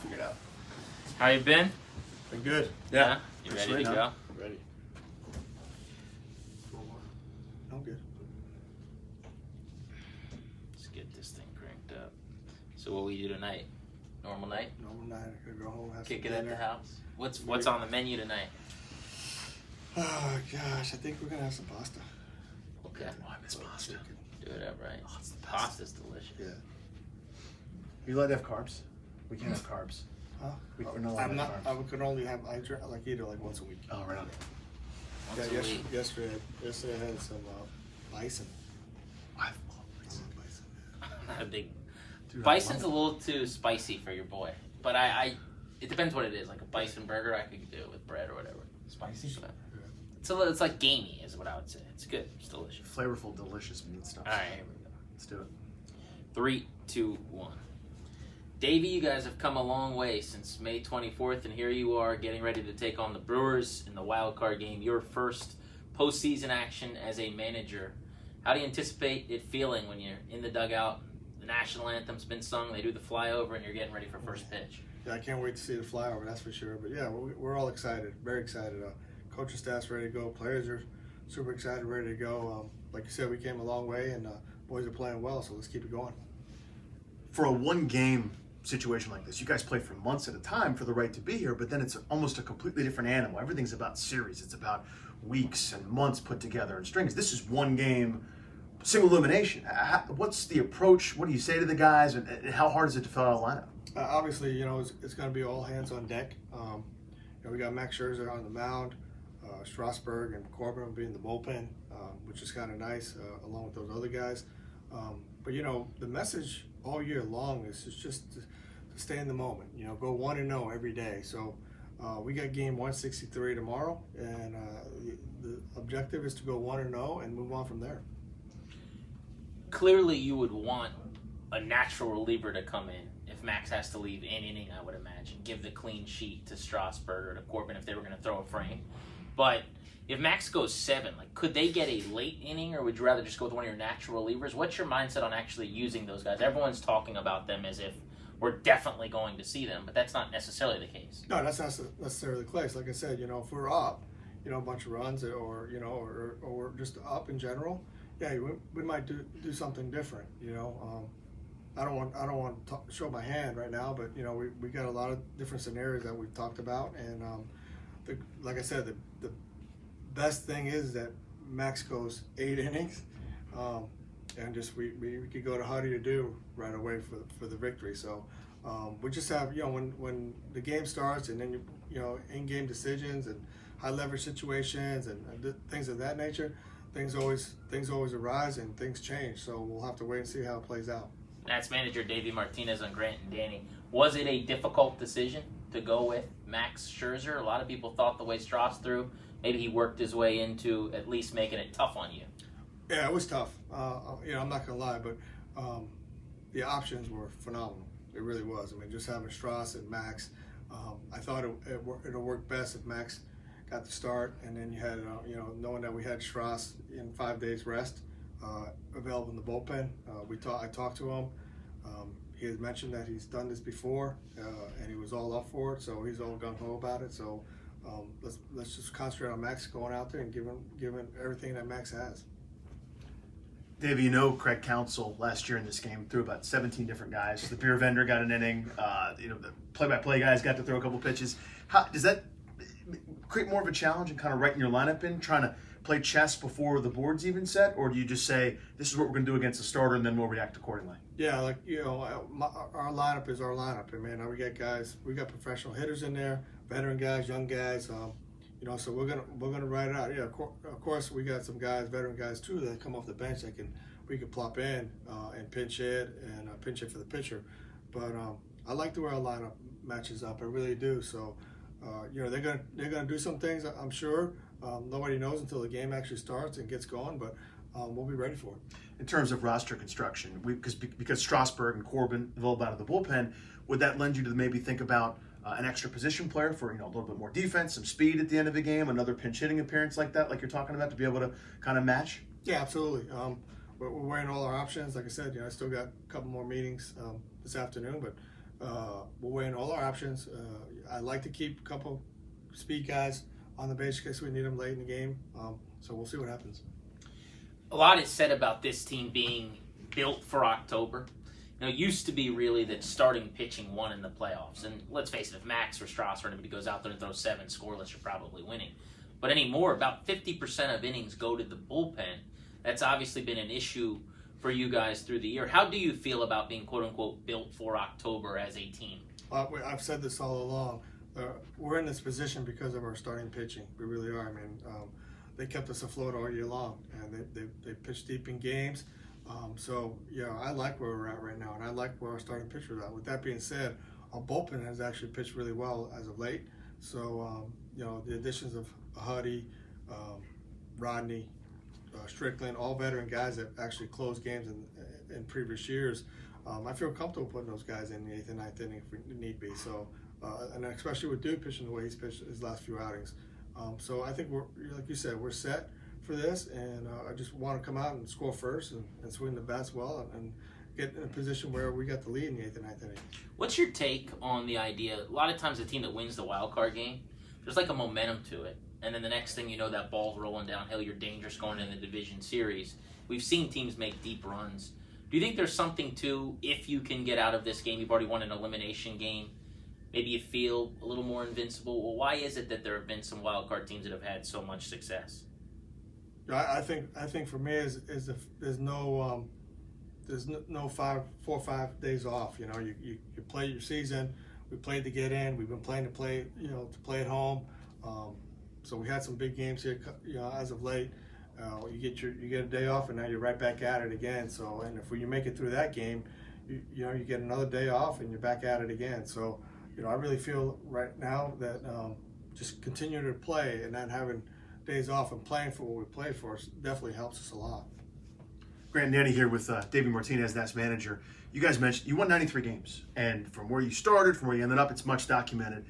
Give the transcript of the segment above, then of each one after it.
figure it out. How you been? Been good. Yeah. You ready to go? Ready. I'm good. Let's get this thing cranked up. So what we do tonight? Normal night? Normal night. I could go home, have Kick some it at dinner. the house. What's on the menu tonight? Oh gosh, I think we're gonna have some pasta. Okay. Oh, I miss pasta. Do it up right. Oh, it's the best. Pasta's delicious. Yeah. You allowed to have carbs? We can't have carbs. Huh? We're not allowed I'm to not. have I carbs. could only have. I eat it like once a week. Oh, right on. Once a week. Yesterday I had some bison. I love Bison. I'm not a big. Dude, Bison's a little too spicy for your boy, but it depends what it is. Like a bison burger, I could do it with bread or whatever. Spicy? But it's like gamey, is what I would say. It's good. It's delicious. Flavorful, delicious meat stuff. All right, here we go. Let's do it. 3, 2, 1. Davey, you guys have come a long way since May 24th, and here you are getting ready to take on the Brewers in the wild card game. Your first postseason action as a manager. How do you anticipate it feeling when you're in the dugout? The national anthem's been sung, they do the flyover, and you're getting ready for first pitch. Yeah, I can't wait to see the flyover. That's for sure. But yeah, we're all excited. Very excited. Coaching staff's ready to go. Players are super excited, ready to go. Like you said, we came a long way, and boys are playing well. So let's keep it going. For a one-game situation like this, you guys play for months at a time for the right to be here, but then it's almost a completely different animal. Everything's about series. It's about weeks and months put together in strings. This is one game, single elimination. What's the approach? What do you say to the guys, and how hard is it to fill out a lineup? Obviously, it's going to be all hands on deck. We got Max Scherzer on the mound, Strasburg and Corbin will be in the bullpen, which is kind of nice, along with those other guys. But the message all year long is just to stay in the moment. Go 1-0 every day. So we got game 163 tomorrow, and the objective is to go 1-0 and move on from there. Clearly, you would want a natural reliever to come in if Max has to leave an inning, I would imagine. Give the clean sheet to Strasburg or to Corbin if they were going to throw a frame. But if Max goes 7, could they get a late inning, or would you rather just go with one of your natural relievers? What's your mindset on actually using those guys? Everyone's talking about them as if we're definitely going to see them, but that's not necessarily the case. No, that's not necessarily the case. Like I said, if we're up, a bunch of runs, or just up in general, yeah, we might do something different. I don't want to show my hand right now, but we got a lot of different scenarios that we've talked about, and like I said, the best thing is that Max goes 8 innings, and just we could go to how do you do right away for the victory. So we just have when the game starts, and then in-game decisions and high leverage situations and things of that nature, things always arise and things change. So we'll have to wait and see how it plays out. Nats manager Davey Martinez on Grant and Danny. Was it a difficult decision to go with Max Scherzer? A lot of people thought the way Strauss threw, maybe he worked his way into at least making it tough on you. Yeah, it was tough. I'm not gonna lie, but the options were phenomenal. It really was. I mean, just having Strauss and Max, I thought it'll work best if Max got the start, and then you had knowing that we had Strauss in 5 days rest. Available in the bullpen. I talked to him. He has mentioned that he's done this before, and he was all up for it. So he's all gung ho about it. So let's just concentrate on Max going out there and giving everything that Max has. Davey, Craig Counsell last year in this game threw about 17 different guys. The beer vendor got an inning. The play-by-play guys got to throw a couple pitches. How does that create more of a challenge in kind of writing your lineup in, trying to play chess before the board's even set, or do you just say this is what we're going to do against the starter and then we'll react accordingly? Yeah, our lineup is our lineup. I mean, we got professional hitters in there, veteran guys, young guys. So we're gonna write it out. Yeah, of course we got some guys, veteran guys too, that come off the bench that we can plop in and pinch hit for the pitcher. But I like the way our lineup matches up. I really do. So they're gonna do some things, I'm sure. Nobody knows until the game actually starts and gets going, but we'll be ready for it. In terms of roster construction, because Strasburg and Corbin evolved out of the bullpen, would that lend you to maybe think about an extra position player for a little bit more defense, some speed at the end of the game, another pinch hitting appearance like that, like you're talking about, to be able to kind of match? Yeah, absolutely. We're weighing all our options. Like I said, I still got a couple more meetings this afternoon, but we're weighing all our options. I like to keep a couple speed guys on the bench in case we need them late in the game. So we'll see what happens. A lot is said about this team being built for October. It used to be really that starting pitching won in the playoffs. And let's face it, if Max or Strasburg or anybody goes out there and throws 7 scoreless, you're probably winning. But anymore, about 50% of innings go to the bullpen. That's obviously been an issue for you guys through the year. How do you feel about being, quote-unquote, built for October as a team? I've said this all along. We're in this position because of our starting pitching. We really are. I mean, they kept us afloat all year long, and they pitched deep in games. So, I like where we're at right now, and I like where our starting pitcher is at. With that being said, our bullpen has actually pitched really well as of late. So, the additions of Huddy, Rodney, Strickland, all veteran guys that actually closed games in previous years, I feel comfortable putting those guys in the 8th and 9th inning if we need be. So, and especially with Duke pitching the way he's pitched his last few outings. So I think we're, like you said, we're set for this, and I just want to come out and score first and swing the bats well and get in a position where we got the lead in the 8th and 9th inning. What's your take on the idea? A lot of times the team that wins the wild card game, there's like a momentum to it. And then the next thing you know, that ball's rolling downhill. You're dangerous going into the division series. We've seen teams make deep runs. Do you think there's something to, if you can get out of this game, you've already won an elimination game, maybe you feel a little more invincible? Well, why is it that there have been some wild card teams that have had so much success? I think for me is there's no 4 or 5 days off. You play your season. We played to get in. We've been playing to play at home. So we had some big games here, as of late. You get a day off, and now you're right back at it again. So, and if you make it through that game, you get another day off, and you're back at it again. So, I really feel right now that just continue to play and not having days off and playing for what we played for definitely helps us a lot. Grant Nanny here with Davey Martinez, that's manager. You guys mentioned you won 93 games, and from where you started, from where you ended up, it's much documented.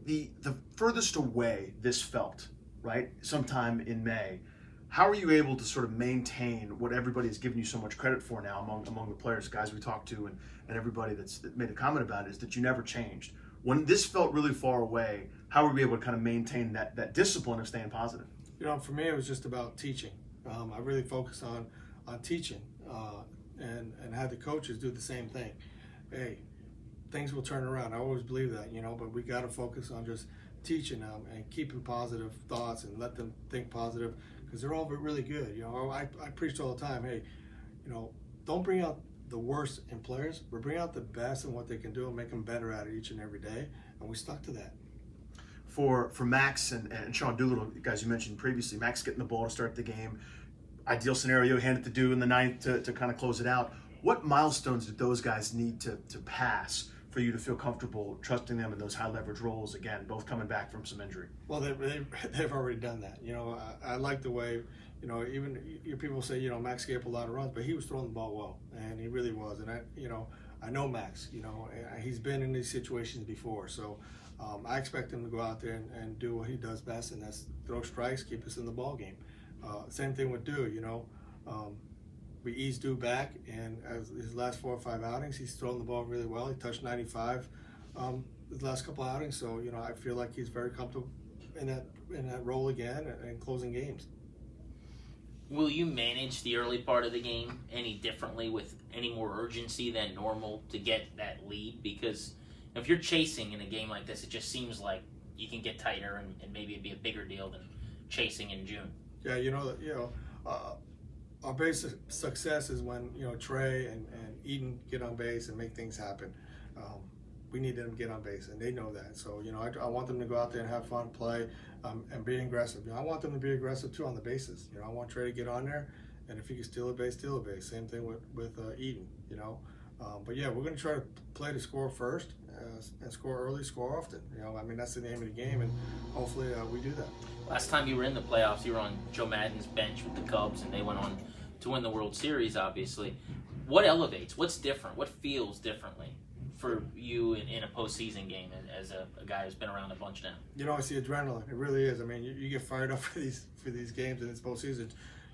The furthest away this felt, right, sometime in May, how are you able to sort of maintain what everybody has given you so much credit for now among the players, guys we talked to, and everybody that made a comment about it, is that you never changed? When this felt really far away, how were we able to kind of maintain that discipline of staying positive? For me, it was just about teaching. I really focused on teaching and had the coaches do the same thing. Hey, things will turn around. I always believe that, but we got to focus on just teaching them and keeping positive thoughts and let them think positive, because they're all really good. I preach all the time, hey, don't bring out the worst in players, but bring out the best in what they can do and make them better at it each and every day, and we stuck to that. For Max and Sean Doolittle, guys you mentioned previously, Max getting the ball to start the game, ideal scenario, hand it to Do in the 9th to kind of close it out. What milestones did those guys need to pass for you to feel comfortable trusting them in those high leverage roles again, both coming back from some injury? Well, they've already done that. I like the way, even your people say, Max gave up a lot of runs, but he was throwing the ball well, and he really was. And I know Max, he's been in these situations before, so I expect him to go out there and do what he does best, and that's throw strikes, keep us in the ball game. Same thing with Do, we eased Do back, and as his last 4 or 5 outings, he's thrown the ball really well. He touched 95 his last couple outings, so I feel like he's very comfortable in that role again and closing games. Will you manage the early part of the game any differently, with any more urgency than normal to get that lead? Because if you're chasing in a game like this, it just seems like you can get tighter and maybe it'd be a bigger deal than chasing in June. Yeah, our basic success is when Trey and Eden get on base and make things happen. We need them to get on base, and they know that. So I want them to go out there and have fun, play, and be aggressive. I want them to be aggressive too on the bases. I want Trey to get on there, and if he can steal a base, steal a base. Same thing with Eden. But yeah, we're going to try to play to score first and score early, score often. That's the name of the game, and hopefully we do that. Last time you were in the playoffs, you were on Joe Madden's bench with the Cubs, and they went on to win the World Series, obviously. What elevates? What's different? What feels differently for you in a postseason game as a guy who's been around a bunch now? It's the adrenaline. It really is. You get fired up for these games, and it's postseason.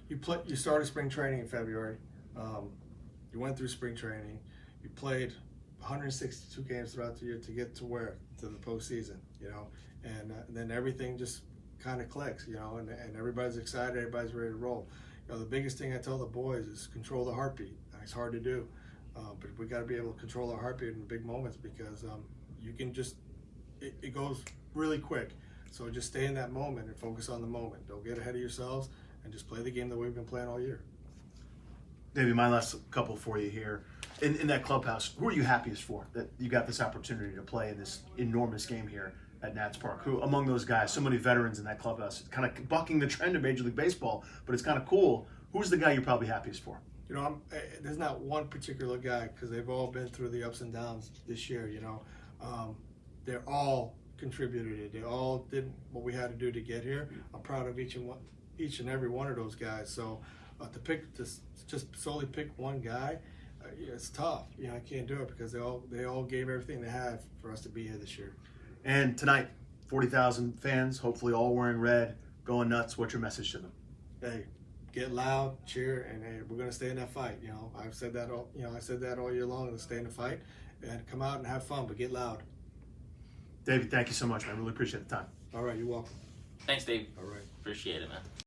You started spring training in February. You went through spring training. You played 162 games throughout the year to get to where? To the postseason, and then everything just kind of clicks, and everybody's excited, everybody's ready to roll. The biggest thing I tell the boys is control the heartbeat. It's hard to do, but we got to be able to control our heartbeat in big moments because you can just, it goes really quick. So just stay in that moment and focus on the moment. Don't get ahead of yourselves and just play the game that we've been playing all year. Davey, my last couple for you here. In that clubhouse, who are you happiest for that you got this opportunity to play in this enormous game here at Nats Park? Who among those guys, so many veterans in that clubhouse, kind of bucking the trend of Major League Baseball, but it's kind of cool. Who's the guy you're probably happiest for? There's not one particular guy because they've all been through the ups and downs this year. They're all contributed. They all did what we had to do to get here. I'm proud of each and every one of those guys. So to just solely pick one guy, it's tough. I can't do it because they all gave everything they had for us to be here this year. And tonight, 40,000 fans, hopefully all wearing red, going nuts. What's your message to them? Hey, get loud, cheer, and hey, we're gonna stay in that fight. I've said that all year long. Let's stay in the fight and come out and have fun, but get loud. David, thank you so much, man. Really appreciate the time. All right, you're welcome. Thanks, Dave. All right. Appreciate it, man.